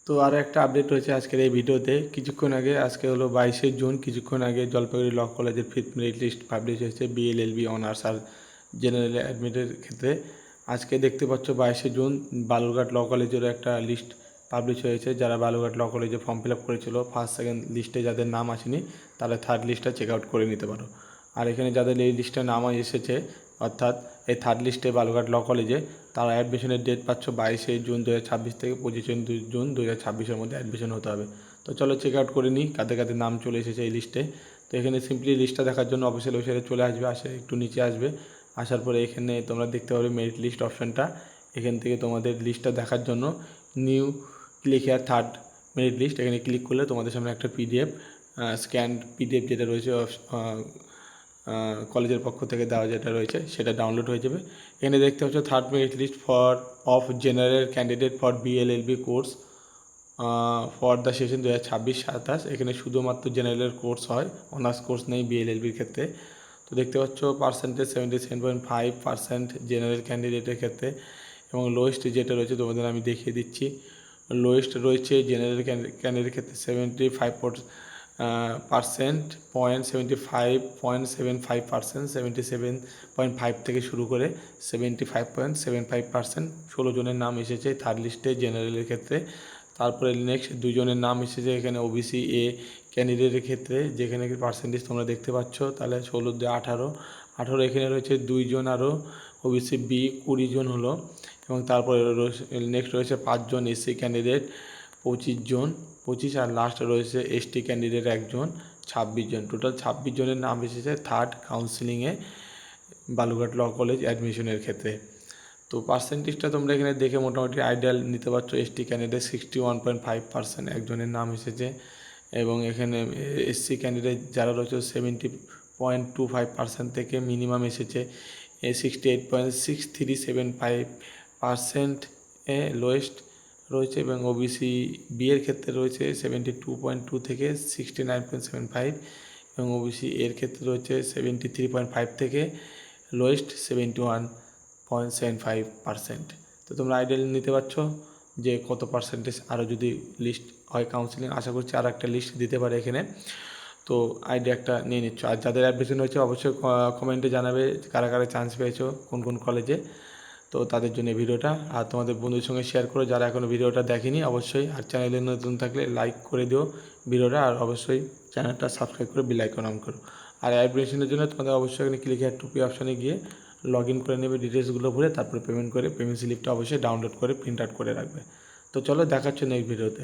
তো আরও একটা আপডেট রয়েছে আজকের এই ভিডিওতে। কিছুক্ষণ আগে, আজকে হলো 22শে জুন, কিছুক্ষণ আগে জলপাইগুড়ি ল কলেজের 5th মেরিট লিস্ট পাবলিশ হয়েছে বিএলএলবি অনার্স আর জেনারেল অ্যাডমিটের ক্ষেত্রে। আজকে দেখতে পাচ্ছ 22শে জুন বালুরঘাট ল কলেজেরও একটা লিস্ট পাবলিশ হয়েছে। যারা বালুরঘাট ল কলেজে ফর্ম ফিল আপ করেছিল, ফার্স্ট সেকেন্ড লিস্টে যাদের নাম আসেনি তাহলে থার্ড লিস্টটা চেক আউট করে নিতে পারো। আর এখানে যাদের এই লিস্টে নাম এসেছে, অর্থাৎ এই থার্ড লিস্টে বালুরঘাট ল কলেজে, তারা অ্যাডমিশনের ডেট পাচ্ছ 22শে জুন 2026 থেকে 25শে জুন 2026-এর মধ্যে অ্যাডমিশন হতে হবে। তো চলো চেক আউট করে নিই কাদের কাদের নাম চলে এসেছে এই লিস্টে। তো এখানে সিম্পলি লিস্টটা দেখার জন্য অফিসিয়াল ওয়েবসাইটে চলে আসবে, একটু নিচে আসবে, আসার পরে এখানে তোমরা দেখতে পাবে মেরিট লিস্ট অপশানটা। এখান থেকে তোমাদের লিস্টটা দেখার জন্য new click here third merit list, এখানে ক্লিক করলে তোমাদের সামনে একটা পিডিএফ স্ক্যান্ড পিডিএফ যেটা রয়েছে কলেজের পক্ষ থেকে দেওয়া যেটা রয়েছে সেটা ডাউনলোড হয়ে যাবে। এখানে দেখতে পাচ্ছ third merit list of general candidate for BLLB course for the session 2026-27। এখানে শুধুমাত্র জেনারেলের কোর্স হয়, অনার্স কোর্স নেই বিএলএলবির ক্ষেত্রে। তো দেখতে পাচ্ছ পার্সেন্টেজ 77.5% জেনারেল ক্যান্ডিডেটের ক্ষেত্রে, এবং লোয়েস্ট যেটা রয়েছে তোমাদের আমি দেখিয়ে দিচ্ছি। লোয়েস্ট রয়েছে জেনারেল ক্যান্ডিডেটের ক্ষেত্রে 77.75%, 77.5 থেকে শুরু করে 75.75%। 16 জনের নাম এসেছে থার্ড লিস্টে জেনারেলের ক্ষেত্রে। তারপরে নেক্সট দুজনের নাম এসেছে এখানে ওবিসি এ ক্যান্ডিডেটের ক্ষেত্রে, যেখানে পার্সেন্টেজ তোমরা দেখতে পাচ্ছ। তাহলে 16 দিয়ে 18 এখানে রয়েছে দুইজন, আরও ওবিসি বি 20 জন হলো। এবং তারপরে নেক্সট রয়েছে 5 জন এসসি ক্যান্ডিডেট, 25 জন, আর লাস্ট রয়েছে এসটি ক্যান্ডিডেট 1 জন, 26 জন। টোটাল 26 জনের নাম এসেছে থার্ড কাউন্সিলিংয়ে বালুরঘাট ল কলেজ অ্যাডমিশনের ক্ষেত্রে। তো পার্সেন্টেজটা তোমরা এখানে দেখে মোটামুটি আইডিয়াল নিতে পারছো। এসটি ক্যান্ডিডেট 61.5% একজনের নাম এসেছে, এবং এখানে এসসি ক্যান্ডিডেট যারা রয়েছে 70.25% থেকে মিনিমাম এসেছে 68.6375% লোয়েস্ট রয়েছে, এবং ওবিসি বি এর ক্ষেত্রে রয়েছে 72.2 থেকে 69.75, এবং ওবিসি এর ক্ষেত্রে রয়েছে 73.5 থেকে লোয়েস্ট 71.75%। তো তোমরা আইডিয়াল নিতে পারছো যে কত পার্সেন্টেজ। আরও যদি লিস্ট হয় কাউন্সিলিং, আশা করছি আর একটা লিস্ট দিতে পারে এখানে। তো আইডিয়া একটা নিয়ে নিচ্ছ। আর যাদের অ্যাডমিশন হয়েছে অবশ্যই কমেন্টে জানাবে কারা কারা চান্স পেয়েছো কোন কোন কলেজে। তো তাদের জন্য ভিডিওটা, আর তোমাদের বন্ধুদের সঙ্গে শেয়ার করো যারা এখনও ভিডিওটা দেখেনি অবশ্যই। আর চ্যানেলে নতুন থাকলে লাইক করে দিও ভিডিওটা, আর অবশ্যই চ্যানেলটা সাবস্ক্রাইব করে বেল আইকন অন করো। আর অ্যাডমিশনের জন্য তোমাদের অবশ্যই এখানে ক্লিক হেয়ার টু পে অপশানে গিয়ে লগ ইন করে নেবে, ডিটেলসগুলো ভরে, তারপরে পেমেন্ট করে পেমেন্ট স্লিপটা অবশ্যই ডাউনলোড করে প্রিন্ট আউট করে রাখবে। তো চলো দেখাচ্ছ নেক্সট ভিডিওতে।